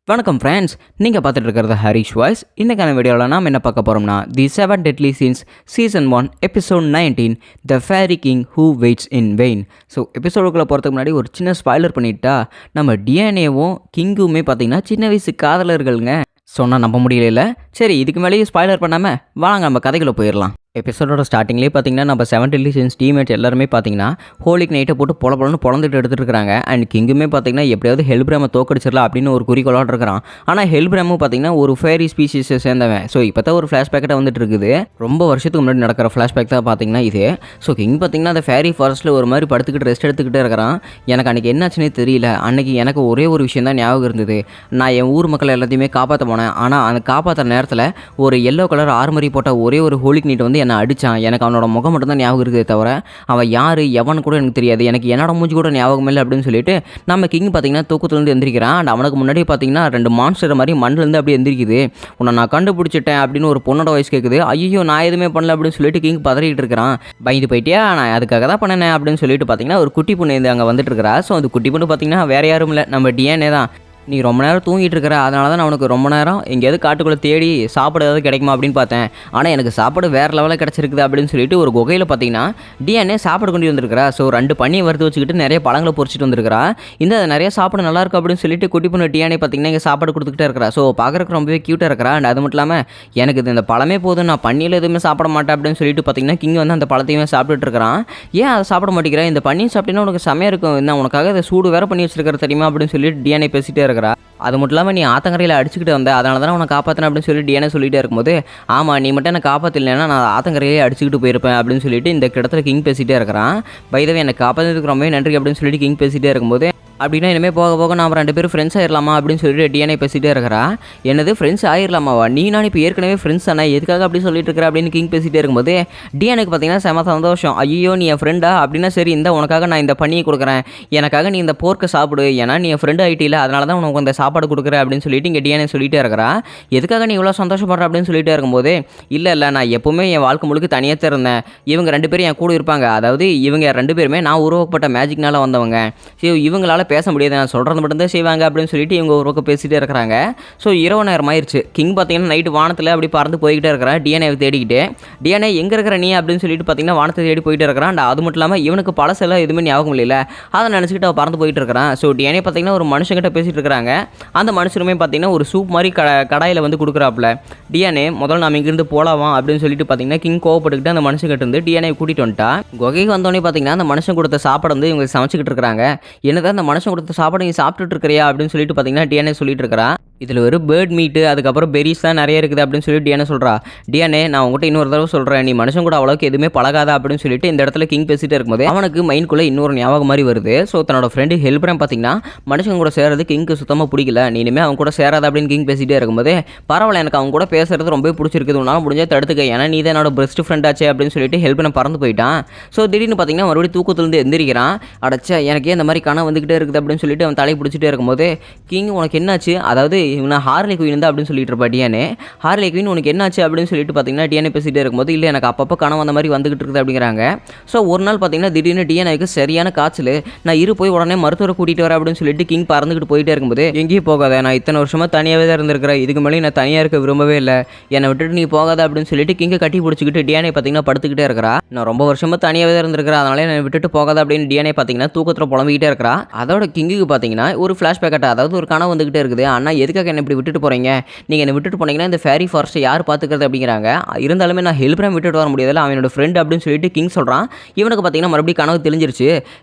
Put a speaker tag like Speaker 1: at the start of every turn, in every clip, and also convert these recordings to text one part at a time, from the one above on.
Speaker 1: வணக்கம் ஃப்ரெண்ட்ஸ், நீங்கள் பார்த்துட்டு இருக்கிறது ஹரிஷ் வாய்ஸ். இன்றைக்கான வீடியோவில் நாம் என்ன பார்க்க போகிறோம்னா the 7 deadly sins season 1 episode 19 the fairy king who waits in vain. So எபிசோடுக்குள்ளே போகிறதுக்கு முன்னாடி ஒரு சின்ன ஸ்பாய்லர் பண்ணிட்டா, நம்ம டிஎன்ஏவும் கிங்குமே பார்த்தீங்கன்னா சின்ன வயசு காதலர்கள்ங்க. சொன்னால் நம்ப முடியல. சரி, இதுக்கு மேலேயே ஸ்பாய்லர் பண்ணாமல் வாங்க நம்ம கதைக்குள்ளே போயிடலாம். எபிசோடோட ஸ்டார்டிங்லேயே பார்த்தீங்கன்னா நம்ம 7 டெட்லி சீன்ஸ் டீம்மேட்ஸ் எல்லாருமே பார்த்தீங்கன்னா ஹோலிக் நைட்டை போட்டு பொலன்னு பொழந்துட்டு எடுத்துகிட்டு இருக்காங்க. அண்ட் கிங்குமே பார்த்தீங்கன்னா எப்படியாவது ஹெல்பிராமை தோக்கடிச்சிடலாம் அப்படின்னு ஒரு குறிக்கோளோடு இருக்கிறான். ஆனால் ஹெல்பிராமும் பார்த்தீங்கன்னா ஒரு ஃபேரி ஸ்பீஷீஸை சேர்ந்தவன். ஸோ இப்போ தான் ஒரு ஃப்ளாஷ்பேக்கிட்ட வந்துட்டு இருக்குது. ரொம்ப வருஷத்துக்கு முன்னாடி நடக்கிற ஃப்ளாஷ்பேக் தான் பார்த்தீங்கன்னா இது. ஸோ கிங் பார்த்தீங்கன்னா அந்த ஃபேரி ஃபாரஸ்ட்டில் ஒரு மாதிரி படுத்துக்கிட்டு ரெஸ்ட் எடுத்துக்கிட்டே இருக்கிறான். எனக்கு அன்றைக்கி என்னாச்சுன்னே தெரியல. அன்றைக்கி எனக்கு ஒரே ஒரு விஷயம் தான் ஞாபகம் இருந்தது. நான் என் ஊர் மக்கள் எல்லாத்தையுமே காப்பாற்ற போனேன். ஆனால் அந்த காப்பாற்ற நேரத்தில் ஒரு எல்லோ கலர் ஆர்மரி போட்ட ஒரே ஒரு ஹோலிக் நைட் வந்து என்னை அடித்தான். எனக்கு அவனோட முகம் மட்டும் தான் ஞாபகம் இருக்குதே தவிர அவன் யார் எவன் கூட எனக்கு தெரியாது. எனக்கு என்னோட மூஞ்சி கூட ஞாபகம் இல்லை அப்படின்னு சொல்லிட்டு நம்ம கிங் பார்த்தீங்கன்னா தூக்கத்துலேருந்து எந்திரிக்கிறான். அண்ட் அவனுக்கு முன்னாடி பார்த்தீங்கன்னா 2 மான்ஸ்டர் மாதிரி மண்ணிலேருந்து அப்படியே எந்திரிக்குது. உன்னை நான் கண்டுபிடிச்சிட்டேன் அப்படின்னு ஒரு பொண்ணோட வாய்ஸ் கேட்குது. ஐயோ, நான் எதுவுமே பண்ணல அப்படின்னு சொல்லிட்டு கிங் பதறிட்டு இருக்கிறான். பயந்து போயிட்டியா, நான் அதுக்காக தான் பண்ணேன் அப்படின்னு சொல்லிட்டு பார்த்தீங்கன்னா ஒரு குட்டி பொண்ணு அங்கே வந்துட்டு இருக்கிறா. ஸோ அந்த குட்டி பொண்ணு பார்த்தீங்கன்னா வேறு யாரும் இல்லை, நம்ம டிஎன்ஏ தான். நீ ரொம்ப நேரம் தூங்கிட்டு இருக்கிற, அதனால தான் நான் உனக்கு ரொம்ப நேரம் எங்கேயாவது காட்டுக்குள்ளே தேடி சாப்பாடு ஏதாவது கிடைக்குமா அப்படின்னு பார்த்தேன். ஆனால் எனக்கு சாப்பாடு வேறு லெவலில் கிடச்சிருக்குது அப்படின்னு சொல்லிட்டு ஒரு குகையில் பார்த்தீங்கன்னா டிஎன்ஏ சாப்பாடு கொண்டு வந்திருக்கிறா. ஸோ 2 பனியை வறுத்து வச்சுக்கிட்டு நிறைய பழங்களை பொறிச்சிட்டு வந்திருக்கிறா. இந்த நிறைய சாப்பாடு நல்லா இருக்கும் அப்படின்னு சொல்லிட்டு குட்டி பொண்ணு டிஎன்ஏ பார்த்தீங்கன்னா இங்கே சாப்பாடு கொடுத்துக்கிட்டே இருக்கிறா. ஸோ பார்க்குறக்கு ரொம்பவே க்யூட்டாக இருக்கிறா. அண்ட் அது மட்டும் இல்லாமல் எனக்கு இந்த பழமே போதும், நான் பனியில் எதுவுமே சாப்பிட மாட்டேன் அப்படின்னு சொல்லிட்டு பார்த்தீங்கன்னா கிங் வந்து அந்த பழத்தையுமே சாப்பிட்டுட்டு இருக்கிறான். ஏன் அதை சாப்பிட மாட்டேங்கிறேன், இந்த பனியும் சாப்பிட்டீங்கன்னா உனக்கு செமையாக இருக்கும், என்ன உனக்காக அதை சூடு வேறு பண்ணி வச்சிருக்கிற தெரியுமா அப்படின்னு சொல்லிட்டு டிஎன்ஏ பேசிகிட்டே இருக்கிறா. அது மட்டும் இல்லாமல் நீ ஆத்தங்கரையில் அடிச்சுக்கிட்டு வந்த, அதனால தான் உனக்கு காப்பாற்றினேன் அப்படின்னு சொல்லி டிஎன்ஏ சொல்லிகிட்டே இருக்கும்போது, ஆமாம் நீ மட்டும் எனக்கு காப்பாற்றலைன்னா நான் ஆத்தங்கரையிலே அடிச்சுக்கிட்டு போயிருப்பேன் அப்படின்னு சொல்லிட்டு இந்த இடத்துல கிங் பேசிகிட்டே இருக்கிறான். பைதவே எனக்கு காப்பாற்றினதுக்கு ரொம்பவே நன்றி அப்படின்னு சொல்லிட்டு கிங் பேசிகிட்டே இருக்கும்போது, அப்படின்னா இனிமேல் போக போக நாம் 2 பேரும் ஃப்ரெண்ட்ஸ் ஆயிடலாமா அப்படின்னு சொல்லிட்டு டிஎன்ஏ பேசிகிட்டே இருக்கிறா. என்னது ஃப்ரெண்ட்ஸ் ஆயிடலாமாவா, நீ நான் இப்போ ஏற்கனவே ஃப்ரெண்ட்ஸ் தானே, எதுக்காக அப்படி சொல்லிட்டு இருக்கிற அப்படின்னு கிங் பேசிகிட்டே இருக்கும்போது டிஎன்ஏக்கு பார்த்தீங்கன்னா செம சந்தோஷம். ஐயோ நீ என் ஃப்ரெண்டா அப்படின்னா சரி, இந்த உனக்காக நான் இந்த பண்ணியை கொடுக்குறேன், எனக்காக நீ இந்த போர்க்கை சாப்பிடு, ஏன்னா நீ என் ஃப்ரெண்டு ஆகிட்டில, அதனால தான் உனக்கு இந்த சாப்பாடு கொடுக்குறேன் அப்படின்னு சொல்லிட்டு இங்கே டிஎன்ஏ சொல்லிகிட்டே இருக்கிறா. எதுக்காக நீ இவ்வளோ சந்தோஷப்படுற அப்படின்னு சொல்லிகிட்டே இருக்கும்போது, இல்லை நான் எப்போவுமே என் வாழ்க்கை முழுக்க தனியாக தான் இருந்தேன், இவங்க 2 பேரும் என் கூட இருப்பாங்க, அதாவது இவங்க 2 பேருமே நான் உருவாக்கப்பட்ட மேஜிக்னால வந்தவங்க, ஸோ இவங்களால் பேச முடியாது, நான் சொல்கிறது மட்டும்தான் செய்வாங்க அப்படின்னு சொல்லிட்டு இவங்க ஒரு பக்கம் பேசிகிட்டே இருக்கிறாங்க. ஸோ இரவு நேரம் ஆயிடுச்சு. கிங் பார்த்தீங்கன்னா நைட்டு வானத்தில் அப்படி பறந்து போய்கிட்டே இருக்கிறான் டிஎன்ஏ தேடிக்கிட்டு. டிஎன்ஏ எங்கே இருக்கிற நீ அப்படின்னு சொல்லிட்டு பார்த்தீங்கன்னா வானத்தை தேடி போயிட்டு இருக்கிறான். அது மட்டும் இல்லாமல் இவனுக்கு பழசெல்லாம் எதுவுமே ஞாபகம் இல்லை, அதை நினச்சிக்கிட்டு அவன் பறந்து போயிட்டு இருக்கிறான். ஸோ டிஎன்ஏ பார்த்தீங்கன்னா ஒரு மனுஷங்கிட்ட பேசிகிட்டு இருக்கிறாங்க. அந்த மனுஷனுமே பார்த்தீங்கன்னா ஒரு சூப் மாதிரி கடாயில் வந்து கொடுக்குறாப்புல. டிஎன்ஏ முதல்ல நம்ம இங்கிருந்து போகலாம் அப்படின்னு சொல்லிட்டு பார்த்தீங்கன்னா கிங் கோவப்பட்டுக்கிட்டு அந்த மனுஷங்கிட்ட இருந்து டிஎன்ஏ கூட்டிகிட்டு வந்துட்டா. குகைக்கு வந்தோடனே பார்த்தீங்கன்னா அந்த மனுஷன் கொடுத்த சாப்பாடு வந்து இவங்க சமைச்சிக்கிட்டு இருக்கிறாங்க. என்னதான் அந்த மனுஷன் கொடுத்த சாப்பாடு நீ சாப்பிட்டுட்டு இருக்கிறியா அப்படின்னு சொல்லிட்டு பார்த்தீங்கன்னா டிஎன்ஏ சொல்லிட்டு இருக்கிறா. இதில் ஒரு பேர்ட் மீட்டு அதுக்கப்புறம் பெரிஸ் தான் நிறைய இருக்குது அப்படின்னு சொல்லிட்டு டிஎன்ஏ சொல்கிறா. டிஎன்ஏ நான் உங்கள்கிட்ட இன்னொரு தடவை சொல்கிறேன், நீ மனுஷன் கூட அவ்வளோக்கு எதுவுமே பழகாதா அப்படின்னு சொல்லிட்டு இந்த இடத்துல கிங் பேசிகிட்டே இருக்கும்போது அவனுக்கு மைண்ட்குள்ளே இன்னொரு ஞாபகம் மாதிரி வருது. ஸோ தன்னோட ஃப்ரெண்டு ஹெல்ப்ராம் பார்த்தீங்கன்னா மனுஷங்க கூட சேரது கிங்க்கு சுத்தமாக பிடிக்கல, நீ இனிமேல் அவங்க கூட சேராத அப்படின்னு கிங் பேசிகிட்டே இருக்கும்போது, பரவாயில்ல எனக்கு அவங்க கூட பேசுறது ரொம்ப பிடிச்சிருக்குது, உன்னால் முடிஞ்சால் தடுத்துக்க, ஏன்னா நீ தான் என்னோட பெஸ்ட் ஃப்ரெண்ட் ஆச்சு அப்படின்னு சொல்லிட்டு ஹெல்ப்ராம் பறந்து போயிட்டான். ஸோ திடீர்னு பார்த்தீங்கன்னா மறுபடியும் தூக்கத்துலேருந்து எந்திரிக்கிறான். அடைச்சா எனக்கே இந்த மாதிரி கனவு வந்துக்கிட்டே இருக்குது அப்படின்னு சொல்லிட்டு அவன் தலையை பிடிச்சிட்டே இருக்கும்போது, கிங் உனக்கு என்னாச்சு, அதாவது இவனை ஹார்லி குயின் தான் அப்படின்னு சொல்லிட்டு இருப்பா டிஎன்ஏ. ஹார்லி குயின் உனக்கு என்னாச்சு அப்படின்னு சொல்லிட்டு பார்த்தீங்கன்னா டிஎன்ஏ பேசிகிட்டே இருக்கும்போது, இல்லை எனக்கு அப்பப்போ கனவு அந்த மாதிரி வந்துகிட்டு இருக்குது அப்படிங்கிறாங்க. ஸோ ஒரு நாள் பார்த்தீங்கன்னா திடீர்னு டிஎன்ஏக்கு சரியான காய்ச்சல், நான் போய் உடனே மருத்துவரை கூட்டிகிட்டு வரேன் அப்படின்னு சொல்லிட்டு கிங் பறந்துக்கிட்டு போயிட்டே இருக்கும்போது, எங்கேயும் போகாத, நான் இத்தனை வருஷமாக தனியாகவே தான் இருந்திருக்கிறேன், இதுக்கு மேலே நான் தனியாக இருக்க விரும்பவே இல்லை, என்னை விட்டுட்டு நீ போகாத அப்படின்னு சொல்லிட்டு கிங்கை கட்டி பிடிச்சிக்கிட்டு டிஎன்ஏ பார்த்தீங்கன்னா படுத்துக்கிட்டே இருக்கிறா. நான் ரொம்ப வருஷமாக தனியாகவே தான் இருந்திருக்கிறேன், அதனால என்னை விட்டுட்டு போகாத அப்படின்னு டிஎன்ஏ பார்த்தீங்கன்னா தூக்கத்தில் புலம்பிக்கிட்டே இருக்கிறா. அதோட கிங்குக்கு பார்த்தீங்கன்னா ஒரு ஃப்ளாஷ்பேக், அதாவது ஒரு கனவு வந்துகிட்டே இருக்குது. ஆனால் எதுக்காக என்ன இப்படி விட்டுட்டு போகிறீங்க, நீங்கள் என்னை விட்டுட்டு போனீங்கன்னா இந்த ஃபேரி ஃபாரஸ்ட்டை யார் பார்த்துக்கிறது அப்படிங்கிறாங்க. இருந்தாலுமே நான் ஹெல்ப்ராம் விட்டுட்டு வர முடியாதுல்ல, அவனோட ஃப்ரெண்ட் அப்படின்னு சொல்லிட்டு கிங் சொல்கிறான். இவனுக்கு பார்த்தீங்கன்னா மறுபடியும் கனவு தெரிஞ்சிருச்சு.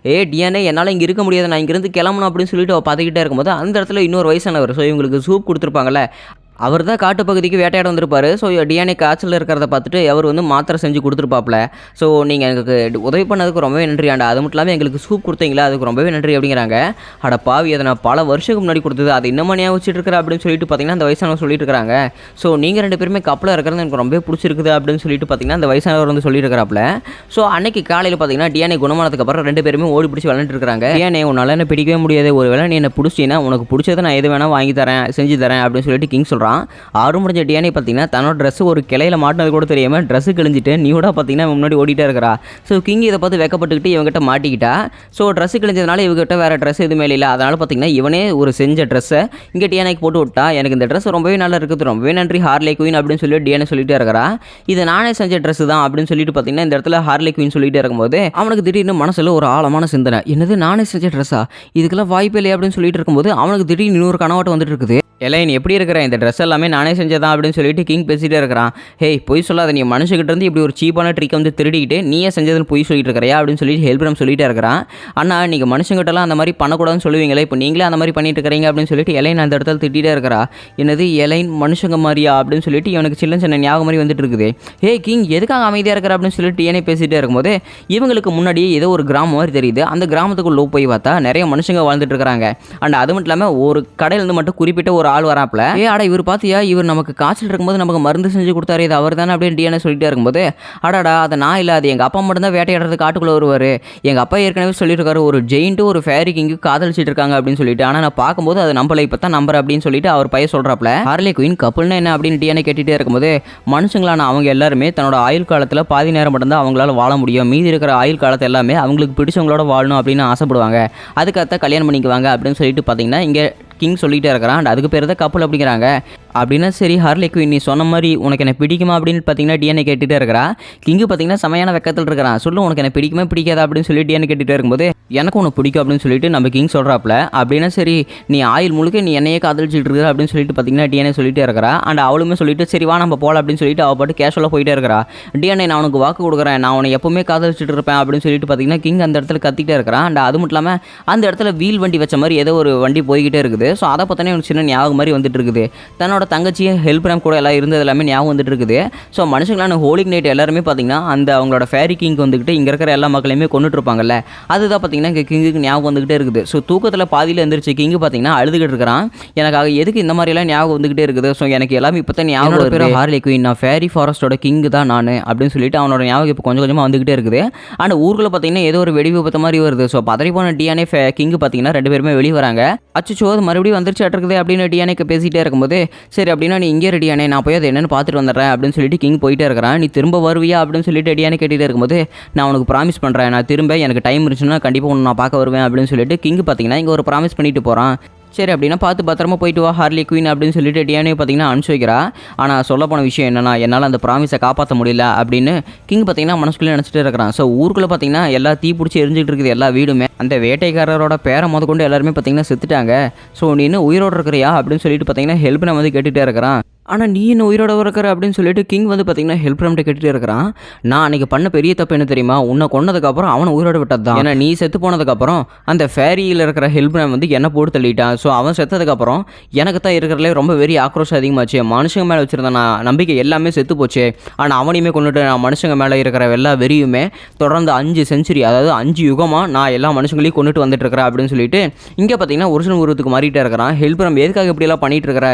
Speaker 1: டிஎன்ஏ என்னால் இங்கே இருக்க முடியாது, நான் இங்கிருந்து கிளம்பணும் அப்படின்னு சொல்லிட்டு அவள் பார்த்துக்கிட்டே இருக்கும்போது அந்த இடத்துல இன்னொரு வயசானவர், ஸோ இவங்களுக்கு சூப் கொடுத்துருப்பாங்கல்ல, அவர் தான் காட்டுப்பகுதிக்கு வேட்டையாட வந்திருப்பார். ஸோ டிஎன்ஏ காய்ச்சல் இருக்கிறத பார்த்துட்டு அவர் வந்து மாத்திரை செஞ்சு கொடுத்துருப்பாப்புல. ஸோ நீங்கள் எனக்கு உதவி பண்ணதுக்கு ரொம்பவே நன்றி ஆண்டா, அது மட்டும் இல்லாமல் எங்களுக்கு சூப் கொடுத்தீங்களா அதுக்கு ரொம்பவே நன்றி அப்படிங்கிறாங்க. அட பாவி, அதை நான் பல வருஷத்துக்கு முன்னாடி கொடுத்தது, அது இன்னும் ஞாபகம் வச்சுட்டு இருக்கிற அப்படின்னு சொல்லிட்டு பார்த்தீங்கன்னா அந்த வயசானவர் சொல்லிட்டு இருக்காங்க. ஸோ நீங்கள் 2 பேருமே கப்பலில் இருக்கிறது எனக்கு ரொம்பவே பிடிச்சிருக்குது அப்படின்னு சொல்லிட்டு பார்த்தீங்கன்னா அந்த வயசானவர் வந்து சொல்லிட்டு இருக்கிறாப்புல. ஸோ அன்னைக்கு காலையில் பார்த்தீங்கன்னா டிஎன்ஏ குணமானதுக்கு அப்புறம் 2 பேருமே ஓடி பிடிச்சி விளையாண்டு இருக்காங்க. டிஎன்ஏ உன்னால் என்ன பிடிக்கவே முடியாது, ஒரு வேளை நீ என்ன பிடிச்சின்னா உனக்கு பிடிச்சதை நான் எது வேணால் வாங்கி தரேன் செஞ்சு தரேன் அப்படின்னு சொல்லிட்டு கிங் சொல்கிறான். சொல்கிறான். ஆறு முடிஞ்ச டியானி பார்த்தீங்கன்னா தன்னோட ட்ரெஸ் ஒரு கிளையில் மாட்டினது கூட தெரியாமல் ட்ரெஸ்ஸு கிழிஞ்சிட்டு நியூடாக பார்த்தீங்கன்னா முன்னாடி ஓடிட்டே இருக்கிறா. ஸோ கிங் இதை பார்த்து வெக்கப்பட்டுக்கிட்டு இவங்ககிட்ட மாட்டிக்கிட்டா. ஸோ ட்ரெஸ்ஸு கிழிஞ்சதுனால இவங்ககிட்ட வேறு ட்ரெஸ் எதுவுமே இல்லை. அதனால் பார்த்தீங்கன்னா இவனே ஒரு செஞ்ச ட்ரெஸ்ஸை இங்கே டியானிக்கு போட்டு விட்டா. எனக்கு இந்த ட்ரெஸ் ரொம்பவே நல்லா இருக்குது, ரொம்பவே நன்றி ஹார்லே குயின் அப்படின்னு சொல்லி டியானி சொல்லிட்டே இருக்கிறா. இது நானே செஞ்ச ட்ரெஸ் தான் அப்படின்னு சொல்லிட்டு பார்த்தீங்கன்னா இந்த இடத்துல ஹார்லே குயின் சொல்லிட்டே இருக்கும்போது அவனுக்கு திடீர்னு மனசில் ஒரு ஆழமான சிந்தனை, என்னது நானே செஞ்ச ட்ரெஸ்ஸா, இதுக்கெல்லாம் வாய்ப்பே இல்லை அப்படின்னு சொல்லிட்டு இருக்கும்போது அவனுக்கு திடீர்னு இன்னொரு கனவாட்டம் வந்துட்டு இருக்குது. எலைன் எப்படி இருக்கிற, இந்த ட்ரெஸ் எல்லாமே நானே செஞ்சதான் அப்படின்னு சொல்லிட்டு கிங் பேசிகிட்டே இருக்கிறான். ஹேய் பொய் சொல்லாத, நீ மனுஷங்கிட்ட இருந்து இப்படி ஒரு சீப்பான ட்ரிக் வந்து திருடிக்கிட்டு நீயே செஞ்சதுன்னு பொய் சொல்லிட்டு இருக்கிறியா அப்படின்னு சொல்லிட்டு ஹெல்ப்ரம் சொல்லிட்டே இருக்கிறான். அண்ணா நீங்கள் மனுஷங்கிட்டலாம் அந்த மாதிரி பண்ணக்கூடாதுன்னு சொல்லுவீங்களே, இப்போ நீங்களே அந்த மாதிரி பண்ணிட்டு இருக்கிறீங்க அப்படின்னு சொல்லிட்டு எலைன் அந்த இடத்துல திட்டிகிட்டே இருக்கிறா. என்னது எலைன் மனுஷங்க மாதிரியா அப்படின்னு சொல்லிட்டு இவனுக்கு சின்ன ஞாபகம் மாதிரி வந்துட்டு இருக்குது. ஹே கிங் எதுக்காக அமைதியாக இருக்கிற அப்படின்னு சொல்லிட்டு ஏனே பேசிகிட்டே இருக்கும்போது இவங்களுக்கு முன்னாடியே ஏதோ ஒரு கிராமம் மாதிரி தெரியுது. அந்த கிராமத்துக்குள்ளே போய் பார்த்தா நிறைய மனுஷங்க வாழ்ந்துட்டு இருக்கிறாங்க. அண்ட் அது மட்டும் இல்லாமல் ஒரு கடையிலேருந்து மட்டும் குறிப்பிட்ட ஒரு ஆள் வராப்புல. ஆடா இவர் பாத்தியா, இவர் நமக்கு காய்ச்சல் இருக்கும்போது நமக்கு மருந்து செஞ்சு கொடுத்தாரு, இது அவர் தானே அப்படின்னு டிஎன்ஏ சொல்லிட்டே இருக்கும்போது அடாடா அதை நான் இல்லை, அது எங்கள் அப்பா மட்டும் தான் வேட்டையாடுறது காட்டுக்குள்ளே வருவார். எங்கள் அப்பா ஏற்கனவே சொல்லியிருக்காரு ஒரு ஜெயின்ட்டு ஒரு ஃபேரி கிங்கு காதலிச்சிட்டு இருக்காங்க அப்படின்னு சொல்லிட்டு. ஆனால் நான் பார்க்கும்போது அது நம்பலை, இப்போ தான் நம்பர் அப்படின்னு சொல்லிட்டு அவர் பையன் சொல்கிறாப்புல. ஹார்லே குயின் கப்புள்னா என்ன அப்படின்னு டிஎன்ஏ கேட்டுகிட்டே இருக்கும்போது மனுஷங்களான அவங்க எல்லாருமே தன்னோட ஆயுள் காலத்தில் பாதி நேரம் மட்டும்தான் அவங்களால வாழ முடியும், மீதி இருக்கிற ஆயுள் காலத்தை எல்லாமே அவங்களுக்கு பிடிச்சவங்களோட வாழணும் அப்படின்னு ஆசைப்படுவாங்க, அதுக்காக கல்யாணம் பண்ணிக்குவாங்க அப்படின்னு சொல்லிட்டு பார்த்தீங்கன்னா இங்கே கிங் சொல்லிகிட்டே இருக்கிறான். அண்ட் அதுக்கு பேர் தான் கப்பல் அப்படிங்கிறாங்க. அப்படின்னா சரி ஹார்லே குயின் நீ சொன்ன மாதிரி உனக்கு என்ன பிடிக்குமா அப்படின்னு பார்த்தீங்கன்னா டிஎன்ஏ கேட்டுகிட்டே இருக்கிறா. கிங்கு பார்த்தீங்கன்னா செமையான வெக்கத்தில் இருக்கிறான். சொல்லு உனக்கு என்ன பிடிக்குமா பிடிக்காதா அப்படின்னு சொல்லி டிஎன்ஏ கேட்டுகிட்டே இருக்கும்போது எனக்கு உனக்கு பிடிக்கும் அப்படின்னு சொல்லிட்டு நம்ம கிங் சொல்கிறாப்புல. அப்படின்னா சரி நீ ஆயில் முழுக்க நீ என்னையே காதலிச்சிட்டு இருக்கிற அப்படின்னு சொல்லிட்டு பார்த்தீங்கன்னா டிஎன்ஏ சொல்லிட்டே இருக்கிறா. அண்ட் அவளுமே சொல்லிட்டு சரி வா நம்ம போகலாம் அப்படின்னு சொல்லிட்டு அவள் பாட்டு கேஷுவலாக போயிட்டே இருக்கிறா. டிஎன்ஏ நான் உனக்கு வாக்கு கொடுக்குறேன், நான் உன்னை எப்பவுமே காதலிச்சிட்டு இருப்பேன் அப்படின்னு சொல்லிட்டு பார்த்தீங்கன்னா கிங் அந்த இடத்துல கத்திக்கிட்டே இருக்கிறான். அண்ட் அது மட்டும் இல்லாமல் அந்த இடத்துல வீல் வண்டி வச்ச மாதிரி ஏதோ ஒரு வண்டி போய்கிட்டே இருக்குது. ஸோ அதை பார்த்தோன்னே சின்ன ஞாபகம் மாதிரி வந்துட்டு இருக்குது. தன்னோட தங்கச்சியும் ஹெல்ப் கூட எல்லாம் இருந்தது எல்லாமே ஞாபகம் வந்துட்டு இருக்குது. ஸோ மனுஷங்களான ஹோலிக் நைட் எல்லாருமே பார்த்தீங்கன்னா அந்த அவங்களோட ஃபேரி கிங் வந்துக்கிட்டு இங்கே இருக்கிற எல்லா மக்களையுமே கொண்டுட்டு இருப்பாங்கல்ல, அதுதான் பார்த்தீங்கன்னா இங்கே கிங்குக்கு ஞாபகம் வந்துகிட்டே இருக்குது. ஸோ தூக்கத்தில் பாதியில் எழுந்திரிச்சு கிங்கு பார்த்தீங்கன்னா அழுதுகிட்டு இருக்கிறான். எனக்காக எதுக்கு இந்த மாதிரிலாம் ஞாபகம் வந்துகிட்டே இருக்குது, ஸோ எனக்கு எல்லாமே இப்போ தான் ஞாபகம் பேர் ஹார்லே குயின், நான் ஃபேரி ஃபாரஸ்ட்டோட கிங்கு தான் நான் அப்படின்னு சொல்லிட்டு அவனோட ஞாபகம் இப்போ கொஞ்சம் கொஞ்சமாக வந்துகிட்டே இருக்குது. ஆனால் ஊருக்குள்ள பார்த்தீங்கன்னா ஏதோ ஒரு வெடி விபத்து மாதிரி வருது. ஸோ பதறி போன டிஎன்ஏ கிங்கு பார்த்தீங்கன்னா ரெண்டு பேருமே வெளியே வராங்க. அச்சோ அது மறுபடியும் வந்துருச்சு இருக்குது அப்படின்னு டிஎன்ஏக்கு பேசிகிட்டே இருக்கும்போது சரி அப்படின்னா நீ இங்கே ரெடியானே நான் போய் அதை என்னென்னு பார்த்துட்டு வந்துடுறேன் அப்படின்னு சொல்லிட்டு கிங் போயிட்டே இருக்கிறான். நீ திரும்ப வருவியா அப்படின்னு சொல்லிட்டு டிஎன்ஏ கேட்டுகிட்டே இருக்கும்போது நான் உனக்கு ப்ராமிஸ் பண்ணுறேன், நான் திரும்ப எனக்கு டைம் இருந்துச்சுன்னா கண்டிப்பாக ஒன்று நான் பார்க்க வருவேன் அப்படின்னு சொல்லிட்டு கிங் பார்த்தீங்கன்னா இங்கே ஒரு ப்ராமிஸ் பண்ணிட்டு போகிறான். சரி அப்படின்னா பார்த்து பத்திரமா போயிட்டு வா ஹார்லே குயின் அப்படின்னு சொல்லிட்டு டிஎன்ஏ பார்த்தீங்கன்னா அனுப்பிச்சு வைக்கிறா. ஆனால் சொல்ல போன விஷயம் என்னன்னா என்னால் அந்த ப்ராமிஸை காப்பாற்ற முடியல அப்படின்னு கிங் பார்த்தீங்கன்னா மனசுக்குள்ளே நினச்சிட்டு இருக்கிறான். ஸோ ஊருக்குள்ளே பார்த்தீங்கன்னா எல்லா தீ பிடிச்சி எரிஞ்சிட்டு இருக்குது எல்லா வீடுமே. அந்த வேட்டைக்காரரோட பேரை கொண்டு எல்லாருமே பார்த்தீங்கன்னா செத்துட்டாங்க. ஸோ நீ இன்னும் உயிரோடு இருக்கிறியா அப்படின்னு சொல்லிட்டு பார்த்தீங்கன்னா ஹெல்ப் நான் கேட்டுகிட்டே இருக்கிறான். ஆனால் நீ என்ன உயிரோட இருக்கிற அப்படின்னு சொல்லிட்டு கிங் பார்த்தீங்கன்னா ஹெல்ப் ரம்கிட்ட கேட்டுகிட்டே இருக்கிறான். நான் அன்றைக்கி பண்ண பெரிய தப்பு என்ன தெரியுமா, உன்னை கொண்டதுக்கப்புறம் அவனை உயிரோட விட்டது தான். ஏன்னா நீ செத்து போனதுக்கப்புறம் அந்த ஃபேரியில் இருக்கிற ஹெல்ப் ரம் என்னை போட்டு தள்ளிட்டான். ஸோ அவன் செத்ததுக்கப்புறம் எனக்கு தான் இருக்கிறதுலே ரொம்ப வெறி ஆக்ரோஷம் அதிகமாச்சு. மனுஷங்க மேலே வச்சுருந்த நான் நம்பிக்கை எல்லாமே செத்து போச்சு. ஆனால் அவனையுமே கொண்டுட்டு நான் மனுஷங்க மேலே இருக்கிற எல்லா வெறியுமே தொடர்ந்து 5 செஞ்சுரி அதாவது 5 யுகமாக நான் எல்லா மனுஷங்களையும் கொண்டுட்டு வந்துட்டு இருக்கிறேன் அப்படின்னு சொல்லிட்டு இங்கே பார்த்தீங்கன்னா ஒரிஜினல் உருவத்துக்கு மாறிட்டே இருக்கிறான். ஹெல்ப் ரம் எதுக்காக இப்படியெல்லாம் பண்ணிட்டு இருக்கிற,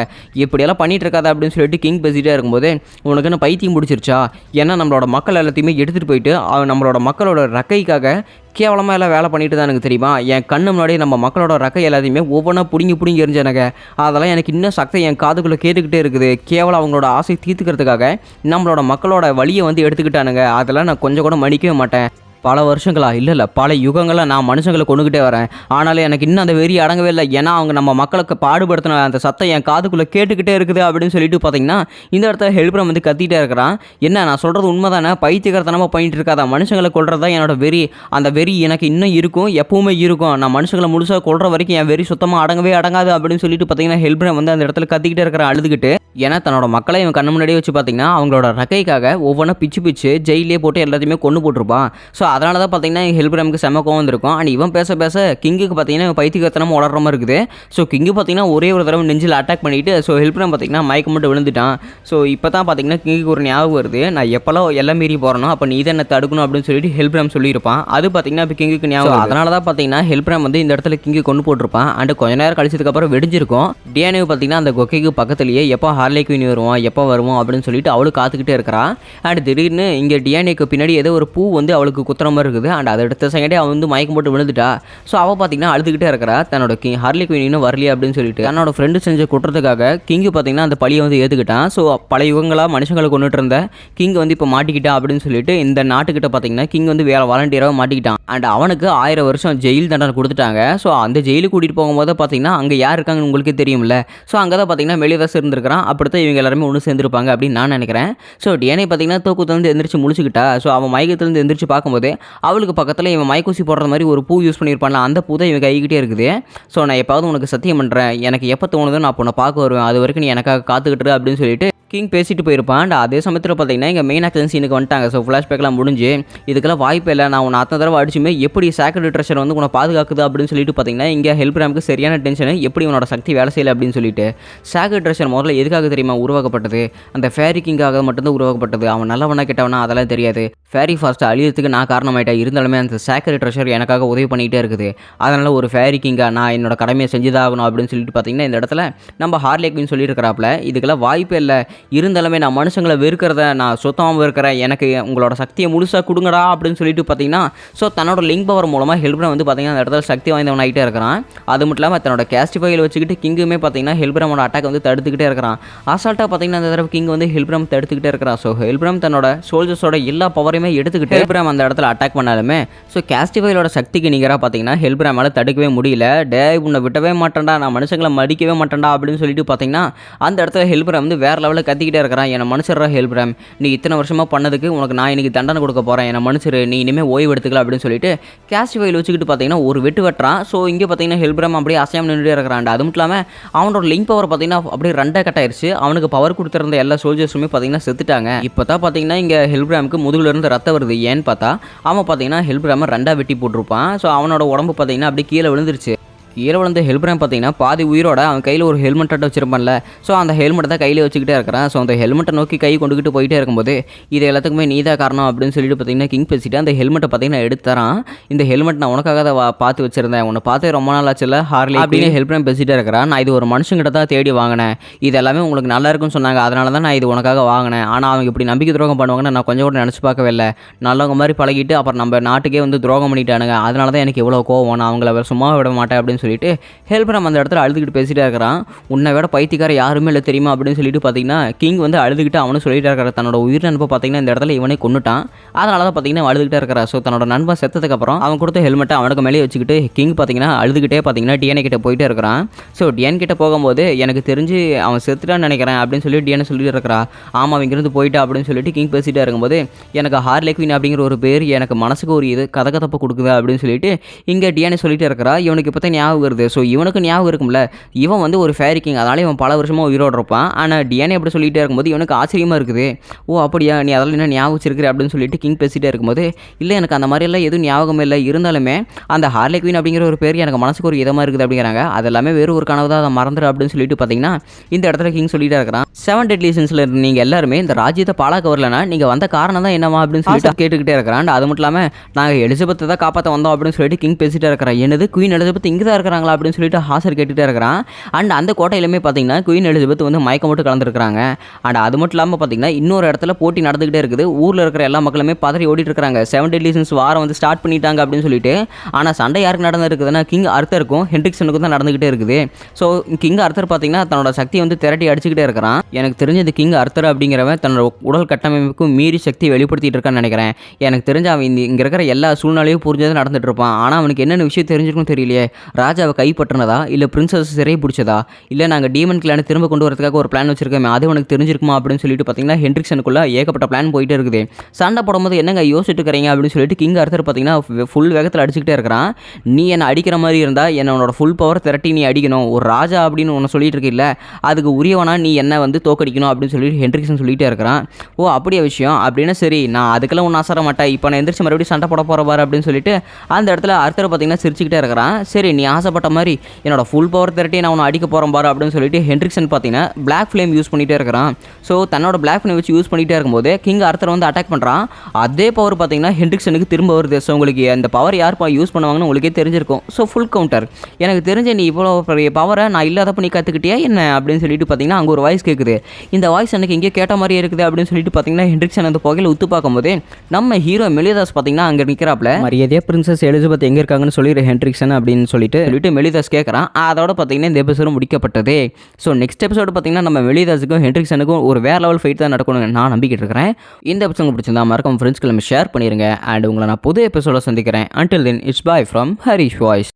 Speaker 1: இப்படியெல்லாம் பண்ணிட்டு இருக்காத அப்படின்னு சொல்லிட்டு கிங் பேசிகிட்டே இருக்கும்போது உனக்கு என்ன பைத்தியம் பிடிச்சிருச்சா, ஏன்னா நம்மளோட மக்கள் எல்லாத்தையுமே எடுத்துகிட்டு போயிட்டு நம்மளோட மக்களோட ரக்கைக்காக கேவலமாக எல்லாம் வேலை பண்ணிட்டு தான் எனக்கு தெரியுமா, என் கண்ணு முன்னாடி நம்ம மக்களோட ரக்கை எல்லாத்தையுமே ஒவ்வொன்றா பிடுங்கி எரிஞ்சானுங்க. அதெல்லாம் எனக்கு இன்னும் சக்தி என் காதுக்குள்ளே கேட்டுக்கிட்டே இருக்குது. கேவலம் அவங்களோட ஆசை தீர்த்துக்கிறதுக்காக நம்மளோட மக்களோட வழியை எடுத்துக்கிட்டானுங்க. அதெல்லாம் நான் கொஞ்சம் கூட மன்னிக்கவே மாட்டேன். பல வருஷங்களா இல்லை பல யுகங்களாக நான் மனுஷங்களை கொண்டுக்கிட்டே வரேன். ஆனாலும் எனக்கு இன்னும் அந்த வெறி அடங்கவே இல்லை. ஏன்னா அவங்க நம்ம மக்களுக்கு பாடுபடுத்தின அந்த சத்தம் என் காதுக்குள்ளே கேட்டுக்கிட்டே இருக்குது அப்படின்னு சொல்லிட்டு பார்த்தீங்கன்னா இந்த இடத்துல ஹெல்ப்ரம் கத்திகிட்டே இருக்கிறான். என்ன நான் சொல்கிறது உண்மை தானே, பைத்தியக்காரத்தனமாக பண்ணிட்டு இருக்காதா, மனுஷங்களை கொள்றது தான் என்னோட வெறி. அந்த வெறி எனக்கு இன்னும் இருக்கும், எப்பவுமே இருக்கும். நான் மனுஷங்களை முழுசாக கொள்கிற வரைக்கும் என் வெறி சுத்தமாக அடங்கவே அடங்காது அப்படின்னு சொல்லிட்டு பார்த்தீங்கன்னா ஹெல்ப்ரம் அந்த இடத்துல கத்திக்கிட்டே இருக்கிறான் அழுதுகிட்டு. ஏன்னா தன்னோட மக்களை இவன் கண்ணு முன்னாடியே வச்சு பார்த்தீங்கன்னா அவங்களோட ரக்கைக்காக ஒவ்வொன்றா பிச்சு ஜெயிலே போட்டு எல்லாத்தையுமே கொண்டு போட்டிருப்பான். ஸோ அதனால தான் பார்த்தீங்கன்னா ஹெல்ப் ரம்க்கு செம்ம கோவம் வந்திருக்கும். அண்ட் இவன் பேச கிங்குக்கு பார்த்தீங்கன்னா பைத்தியக்காரத்தனமாக வளர்ற மாதிரி இருக்குது. ஸோ கிங்கு பார்த்தீங்கன்னா ஒரே ஒரு தடவை நெஞ்சில் அட்டாக் பண்ணிவிட்டு ஸோ ஹெல்ப் ரம் பார்த்தீங்கன்னா மயக்கம் மட்டும் விழுந்துட்டான். ஸோ இப்போ தான் பார்த்தீங்கன்னா கிங்குக்கு ஒரு ஞாபகம் வருது, நான் எப்போல்லாம் எல்லாம் மீறி போகிறனோ அப்போ நீ தான் என்ன தடுக்கணும் அப்படின்னு சொல்லிட்டு ஹெல்ப் ரம் சொல்லியிருப்பான். அது பார்த்தீங்கன்னா இப்போ கிங்குக்கு ஞாபகம். அதனால தான் பார்த்தீங்கன்னா ஹெல்ப் ரம் இந்த இடத்துல கிங்கு கொண்டு போட்டிருப்பான். அண்ட் கொஞ்ச நேரம் கழிச்சதுக்கப்புறம் வெடிஞ்சிருக்கும். டிஎன்ஏ பார்த்தீங்கன்னா அந்த கொக்கைக்கு பக்கத்துலேயே எப்போ ஹார்லி குயின் வருவான், எப்போ வருவோம் அப்படின்னு சொல்லிட்டு அவளுக்கு காத்துக்கிட்டே இருக்கிறா. அண்ட் திடீர்னு இங்கே டியானிக்கு பின்னாடி ஏதோ ஒரு பூ வந்து அவளுக்கு குத்துற மாதிரி இருக்குது. அண்ட் அதை அடுத்த செகண்டே அவள் வந்து மயக்கம் போட்டு விழுந்துட்டா. ஸோ அவள் பார்த்தீங்கன்னா அழுதுகிட்டே இருக்கிறா, தன்னோட ஹார்லி குயின் இன்னும் வரலையே அப்படின்னு சொல்லிட்டு. தன்னோட ஃப்ரெண்டு செஞ்ச குற்றத்துக்காக கிங்கு பார்த்தீங்கன்னா அந்த பழியை வந்து ஏற்றுக்கிட்டான். ஸோ பல யுகங்களாக மனுஷங்களை கொண்டுட்டு இருந்த கிங் வந்து இப்போ மாட்டிக்கிட்டான் அப்படின்னு சொல்லிட்டு இந்த நாட்டுக்கிட்ட பார்த்தீங்கன்னா கிங் வந்து வேற வாலண்டியராக மாட்டிக்கிட்டான். அண்ட் அவனுக்கு 1000 வருஷம் ஜெயில் தண்டனை கொடுத்துட்டாங்க. ஸோ அந்த ஜெயிலுக்கு கூட்டிகிட்டு போகும்போது பார்த்தீங்கன்னா அங்கே யார் இருக்காங்கன்னு உங்களுக்கு தெரியும்ல. ஸோ அங்கே தான் பார்த்தீங்கன்னா மெலிதாஸ் இருந்திருக்கிறான். அப்படித்தான் இவங்க எல்லாருமே ஒன்று சேர்ந்துருப்பாங்க அப்படின்னு நான் நினைக்கிறேன். ஸோ டியானி பார்த்தீங்கன்னா தூக்கத்துலேருந்து எந்திரிச்சு முழிச்சுக்கிட்டா. ஸோ அவன் மயக்கத்துலேருந்து எந்திரிச்சு பார்க்கும்போது அவளுக்கு பக்கத்தில் இவன் மயக்கூசி போடுற மாதிரி ஒரு பூ யூஸ் பண்ணியிருப்பான்ல, அந்த பூ தான் இவன் கைக்கிட்டே இருக்குது. ஸோ நான் எப்பாவது உனக்கு சத்தியம் பண்ணுறேன், எனக்கு எப்போ தோணுதோ நான் உன்னை பார்க்க வருவேன், அது வரைக்கும் நீ எனக்காக காத்துக்கிட்டு அப்படின்னு சொல்லிட்டு கிங் பேசிட்டு போயிருப்பான். அண்ட் அதே சமயத்தில் பார்த்தீங்கன்னா இங்கே மெயின் ஆக்ஷன் சீனுக்கு வந்துட்டாங்க. ஸோ ஃப்ளாஷ்பேக்லாம் முடிஞ்சு இதுக்கெல்லாம் வாய்ப்பு இல்லை, நான் உன்னை அத்தனை தடவை அடிச்சுமே எப்படி சேக்ரெட் ட்ரெஷர் வந்து உன்னை பாதுகாக்குது அப்படின்னு சொல்லிட்டு பார்த்தீங்கன்னா இங்கே ஹெல்ப்ராமுக்கு சரியான டென்ஷன், எப்படி உன்னோட சக்தி வேலை செய்யலை அப்படின்னு சொல்லிட்டு. சேக்ரெட் ட்ரெஷர் முதல்ல எதுக்காக தெரியுமா உருவாக்கப்பட்டது? அந்த ஃபேரி கிங்காக மட்டும்தான் உருவாக்கப்பட்டது. அவன் நல்லவனா கெட்டவனா அதெல்லாம் தெரியாது. ஃபேரி ஃபாஸ்ட்டை அழியறதுக்கு நான் காரணமாயிட்டேன். இருந்தாலுமே அந்த சேக்ரெட் ட்ரெஷர் எனக்காக உதவி பண்ணிகிட்டே இருக்குது. அதனால் ஒரு ஃபேரி கிங்காக நான் என்னோட கடமையை செஞ்சுதாகணும் அப்படின்னு சொல்லிட்டு பார்த்தீங்கன்னா இந்த இடத்துல நம்ம ஹார்லி குயின் சொல்லியிருக்கிறாப்புல. இதுக்கெல்லாம் வாய்ப்பே இல்லை. இருந்தாலுமே நான் மனுஷங்களை வெறுக்கிறத நான் சுத்தமாக இருக்கிறேன், எனக்கு உங்களோட சக்தியை முழுசாக கொடுங்கடா அப்படின்னு சொல்லிட்டு பார்த்தீங்கன்னா ஸோ தன்னோட லிங்க் பவர் மூலமாக ஹெல்ப்ராம் வந்து பார்த்தீங்கன்னா அந்த இடத்துல சக்தி வாய்ந்தவன் ஆகிட்டே இருக்கிறான். அது மட்டும் இல்லாமல் தன்னோட கேஸ்டிஃபையில் வச்சுக்கிட்டு கிங்குமே பார்த்தீங்கன்னா ஹெல்ப்ராமோட அட்டாக் வந்து தடுத்துக்கிட்டே இருக்கிறான். அசால்ட்டாக பார்த்தீங்கன்னா அந்த தடவை கிங் வந்து ஹெல்ப்ராம் தடுத்துக்கிட்டே இருக்கிறான். ஸோ ஹெல்ப்ராம் தன்னோட சோல்ஜர்ஸோட எல்லா பவரையுமே எடுத்துக்கிட்டு ஹெல்ப்ராம் அந்த இடத்துல அட்டாக் பண்ணாலுமே ஸோ கேஸ்டிஃபைலோட சக்திக்கு நிகராக பார்த்தீங்கன்னா ஹெல்ப்ராமால் தடுக்கவே முடியல. டே உன்னை விட்டவே மாட்டேன்டா, நான் மனுஷங்களை மடிக்கவே மாட்டேன்டா அப்படின்னு சொல்லிட்டு பார்த்தீங்கன்னா அந்த இடத்துல ஹெல்ப்ராம் வந்து வேறு லெவலில் கத்திக்கிட்டே இருக்கிறான். என்னை மனுஷரா ஹெல்ப்ராம், நீ இத்தனை வருஷமாக பண்ணதுக்கு உனக்கு நான் இன்னைக்கு தண்டனை கொடுக்க போகிறேன், என்னை மனுஷரு, நீ இனிமேல் ஓய்வு எடுத்துக்கலாம் அப்படின்னு சொல்லிட்டு கேஸ்டிஃபைல் வச்சுக்கிட்டு பார்த்தீங்கன்னா ஒரு வெட்டு வெட்டுறான். ஸோ இங்கே பார்த்தீங்கன்னா ஹெல்ப்ராம் அப்படியே அசையாமல் நின்றுட்டே இருக்கிறான். அது மட்டும் இல்லாமல் அவனோட லிங்க் பவர் பார்த்தீங்கன்னா அப்படியே ரெண்டாக கட் ஆயிடுச்சு. அவனுக்கு பவர் கொடுத்துருந்த எல்லா சோல்ஜர்ஸுமே பார்த்தீங்கன்னா செத்துட்டாங்க. இப்போ தான் பார்த்தீங்கன்னா இங்கே ஹெல்ப்ராமுக்கு முதுகுலேருந்து ரத்தம் வருது. ஏன்னு பார்த்தா அவன் பார்த்தீங்கன்னா ஹெல்ப்ராமை ரெண்டாக வெட்டி போட்டிருப்பான். ஸோ அவனோட உடம்பு பார்த்தீங்கன்னா அப்படியே கீழே விழுந்துருச்சு. கீழே விழுந்த ஹெல்ப்ராம் பார்த்தீங்கன்னா பாதி உயிரோட அவன் கையில் ஒரு ஹெல்மெட்டை வச்சிருப்பான்ல. ஸோ அந்த ஹெல்மெட்டை தான் கையில் வச்சுக்கிட்டே இருக்கிறான். ஸோ அந்த ஹெல்மெட்டை நோக்கி கை கொண்டுக்கிட்டு போயிட்டே இருக்கும்போது இது எல்லாத்துக்குமே நீ தான் காரணம் அப்படின்னு சொல்லிட்டு பார்த்தீங்கன்னா கிங் பேசிட்டு அந்த ஹெல்மெட்டை பார்த்தீங்கன்னா எடுத்து தரான். இந்த ஹெல்மெட் நான் உனக்காக தான் பார்த்து வச்சிருந்தேன், உன்னை பார்த்து ரொம்ப நாள் ஆச்சுல ஹார்லி அப்படின்னு ஹெல்ப்ராம் பேசிகிட்டே இருக்கிறான். நான் இது ஒரு மனுஷங்கிட்ட தான் தேடி வாங்கினேன், இது எல்லாமே உங்களுக்கு நல்லா இருக்குன்னு சொன்னாங்க, அதனால தான் நான் இது உனக்காக வாங்கினேன். ஆனால் அவங்க இப்படி நம்பிக்கை துரோகம் பண்ணுவாங்கன்னு நான் கொஞ்சம் கூட நினச்சி பார்க்கவே இல்லை. நல்லவங்க மாதிரி பழகிட்டு அப்புறம் நம்ம நாட்டுக்கே வந்து துரோகம் பண்ணிட்டானுங்க, அதனால தான் எனக்கு எவ்வளோ கோவம், நான் அவங்கள சும்மா விட மாட்டேன் அப்படின்னு சொல்லிட்டு ஹெல்ப்ராம் அந்த இடத்துல அழுதுகிட்டு பேசிட்டே இருக்கிறான். உன்னை விட பைத்தியக்கார யாருமே இல்லை தெரியுமா அப்படின்னு சொல்லிட்டு பார்த்தீங்கன்னா கிங் வந்து அழுதுகிட்டு அவனும் சொல்லிட்டு இருக்கிற தன்னோட உயிர் நண்பை பார்த்தீங்கன்னா இந்த இடத்துல இவனே கொண்டுட்டான். அதனால தான் பார்த்தீங்கன்னா அழுதுகிட்டே இருக்கிறா. ஸோ தன்னோட நண்பன் செத்ததுக்கப்புறம் அவன் கொடுத்த ஹெல்மெட்டை அவனுக்கு மேலே வச்சுக்கிட்டு கிங் பார்த்தீங்கன்னா அழுதுகிட்டே பார்த்தீங்கன்னா டிஎன்ஏ கிட்ட போயிட்டே இருக்கிறான். ஸோ டிஎன் கிட்ட போகும்போது எனக்கு தெரிஞ்சு அவன் செத்துட்டான்னு நினைக்கிறேன் அப்படின்னு சொல்லி டிஎன்ஏ சொல்லிட்டு இருக்கிறா. ஆமாம் இங்கிருந்து போயிட்டா அப்படின்னு சொல்லிட்டு கிங் பேசிகிட்டே இருக்கும்போது எனக்கு ஹார்லி குயின் அப்படிங்கிற ஒரு பேர் எனக்கு மனசுக்கு ஒரு இது கதகதப்பை கொடுக்குது அப்படின்னு சொல்லிட்டு இங்கே டிஎன்ஏ சொல்லிட்டு இருக்கிறா. இவனுக்கு இப்போ தான் ஞாபகம் வருது. ஸோ இவனுக்கு ஞாபகம் இருக்கும்ல, இவன் வந்து ஒரு ஃபேரி கிங், அதனால இவன் பல வருஷமாக உயிரோடு இருப்பான். ஆனால் டிஎன்ஏ எப்படி சொல்லிகிட்டே இருக்கும்போது இவனுக்கு ஆச்சரியமாக இருக்குது. ஓ அப்படியா, நீ அதெல்லாம் என்ன ஞாபகம் வச்சிருக்கிற அப்படின்னு சொல்லிட்டு கிங் பேசிகிட்டே இருக்கும்போது இல்லை எனக்கு அந்த மாதிரியெல்லாம் எதுவும் ஞாபகம் இல்லை, இருந்தாலுமே அந்த ஹார்லி குயின் அப்படிங்கிற ஒரு பேர் எனக்கு மனசுக்கு ஒரு இதமாக இருக்குது அப்படிங்கிறாங்க. அதெல்லாமே வேறு ஒரு கனவு தான், அதை மறந்துடு அப்படின்னு சொல்லிட்டு பார்த்தீங்கன்னா இந்த இடத்துல கிங் சொல்லிகிட்டே இருக்கிறான். 7 டெட்லி சின்ஸில் நீங்கள் எல்லாருமே இந்த ராஜ்யத்தை பாலாக்க வரலன்னா நீங்கள் வந்த காரணம் தான் என்னவா அப்படின்னு சொல்லிட்டு கேட்டுக்கிட்டே இருக்கிறான். அது மட்டும் இல்லாமல் நாங்கள் எலிசபெத்தை தான் காப்பாற்ற வந்தோம் அப்படின்னு சொல்லிட்டு கிங் பேசிகிட்டே இருக்கிறான். என்னது குயின் எலிசபெத் இங்கே தான் இருக்கிறாங்களா அப்படின்னு சொல்லிட்டு ஹாசர் கேட்டுகிட்டே இருக்கிறான். அண்ட் அந்த கோட்டையிலுமே பார்த்தீங்கன்னா குயின் எலிசபெத் வந்து மயக்கம் மட்டும் கலந்துருக்காங்க. அண்ட் அது மட்டும் இல்லாமல் பார்த்தீங்கன்னா இன்னொரு இடத்துல போட்டி நடந்துகிட்டே இருக்குது. ஊரில் இருக்கிற எல்லா மக்களுமே பதறி ஓடிட்டு இருக்காங்க. 7 டெட்லி சின்ஸ் வாரம் வந்து ஸ்டார்ட் பண்ணிட்டாங்க அப்படின்னு சொல்லிட்டு. ஆனால் சண்டை யாருக்கு நடந்துருக்குதுன்னா கிங் அர்த்தருக்கும் ஹென்ட்ரிக்ஸனுக்கும் தான் நடந்துகிட்டே இருக்குது. ஸோ கிங் அர்த்தர் பார்த்தீங்கன்னா தன்னோட சக்தியை வந்து திரட்டி அடிச்சுக்கிட்டே இருக்கிறான். எனக்கு தெரிஞ்ச இந்த கிங் அர்த்தர் அப்படிங்கிறவன் தன்னோட உடல் கட்டமைப்புக்கும் மீறி சக்தி வெளிப்படுத்திட்டு இருக்கான்னு நினைக்கிறேன். எனக்கு தெரிஞ்ச அவன் இங்கே இருக்கிற எல்லா சூழ்நிலையும் புரிஞ்சது நடந்துட்டு இருப்பான். ஆனால் அவனுக்கு என்னென்ன விஷயம் தெரிஞ்சிருக்கும் தெரியலையே. ராஜாவை கைப்பற்றினதா இல்லை பிரின்சஸ் சிறை பிடிச்சதா இல்லை நாங்கள் டீமன் கிளானை திரும்ப கொண்டு வரதுக்காக ஒரு பிளான் வச்சிருக்கோமே அது உனக்கு தெரிஞ்சிருக்குமா அப்படின்னு சொல்லிட்டு பார்த்தீங்கன்னா ஹென்ட்ரிக்ஸனுக்குள்ள ஏகப்பட்ட பிளான் போயிட்டே இருக்குது. சண்டை போடும்போது என்னங்க யோசிச்சுட்டு இருக்கிறீங்க அப்படின்னு சொல்லிட்டு கிங் அர்த்தர் பார்த்தீங்கன்னா ஃபுல் வேகத்தில் அடிச்சுக்கிட்டே இருக்கிறான். நீ என்னை அடிக்கிற மாதிரி இருந்தால் என்னோட ஃபுல் பவர் திரட்டி நீ அடிக்கணும், ஒரு ராஜா அப்படின்னு ஒன்று சொல்லிட்டு இருக்கில்ல அதுக்கு உரியவனா நீ என்ன வந்து தோக்கடிக்கணும் அப்படின்னு சொல்லிட்டு ஹென்ட்ரிக்ஸன் சொல்லிகிட்டே இருக்கிறான். ஓ அப்படியே விஷயம் அப்படின்னா சரி, நான் அதுக்கெல்லாம் ஒன்றும் ஆசைப்பட மாட்டேன், இப்போ நான் எந்திரிச்சு மறுபடியும் சண்டை போட போகிற பாரு அப்படின்னு சொல்லிட்டு அந்த இடத்துல அர்த்தர் பார்த்தீங்கன்னா சிரிச்சுக்கிட்டே இருக்கிறான். சரி நீ ஆசைப்பட்ட மாதிரி என்னோட ஃபுல் பவர் திரட்டி நான் அவனை அடிக்க போகிறேன் பாரு அப்படின்னு சொல்லிட்டு ஹென்ட்ரிக்சன் பார்த்தீங்கன்னா பிளாக் ஃப்ளேம் யூஸ் பண்ணிகிட்டே இருக்கிறான். ஸோ தன்னோட பிளாக் ஃப்ளேம் வச்சு யூஸ் பண்ணிகிட்டே இருக்கும்போது கிங் ஆர்த்தர் வந்து அட்டாக் பண்ணுறான். அதே பவர் பார்த்தீங்கன்னா ஹென்ட்ரிக்சனுக்கு திரும்ப வருது. ஸோ உங்களுக்கு அந்த பவர் யார் யூஸ் பண்ணுவாங்கன்னு உங்களுக்கே தெரிஞ்சிருக்கும். So full counter. எனக்கு தெரிஞ்ச நீ இவ்வளோ பெரிய பவரை நான் இல்லாதப்ப நீ கற்றுக்கிட்டியா என்ன அப்படின்னு சொல்லிட்டு பார்த்தீங்கன்னா அங்கே ஒரு வாய்ஸ் கேட்குது. இந்த வாய்ஸ் எனக்கு இங்கே கேட்ட மாதிரி இருக்குது அப்படின்னு சொல்லிட்டு பார்த்தீங்கன்னா ஹென்ட்ரிக்சன் அந்த புகையில் உத்து பார்க்கும்போது நம்ம ஹீரோ மெலிதாஸ் பார்த்தீங்கன்னா அங்கே நிற்கிறாப்ல. மரியாதையாக பிரின்சஸ் எலிசபெத் எங்கே இருக்காங்கன்னு சொல்லிடு ஹென்ட்ரிக்சன் அப்படின்னு சொல்லிட்டு மெலிதாஸ் கேட்குறான். அதோட பார்த்தீங்கன்னா இந்த எபிசோடு முடிக்கப்பட்டது. ஸோ நெக்ஸ்ட் எபிசோடு பார்த்தீங்கன்னா நம்ம மெலிதாஸுக்கும் ஹென்ட்ரிக்சனுக்கும் ஒரு வேற லெவல் ஃபைட் தான் நடக்கணும்னு நான் நம்பிக்கிட்டு இருக்கிறேன். இந்த எபிசோட் பிடிச்சிருந்தா மறக்காம ஃப்ரெண்ட்ஸ்க்கு ஷேர் பண்ணிடுங்க. அண்ட் உங்களை நான் புது எபிசோட சந்திக்கிறேன். Until then, it's bye from Harish Voice.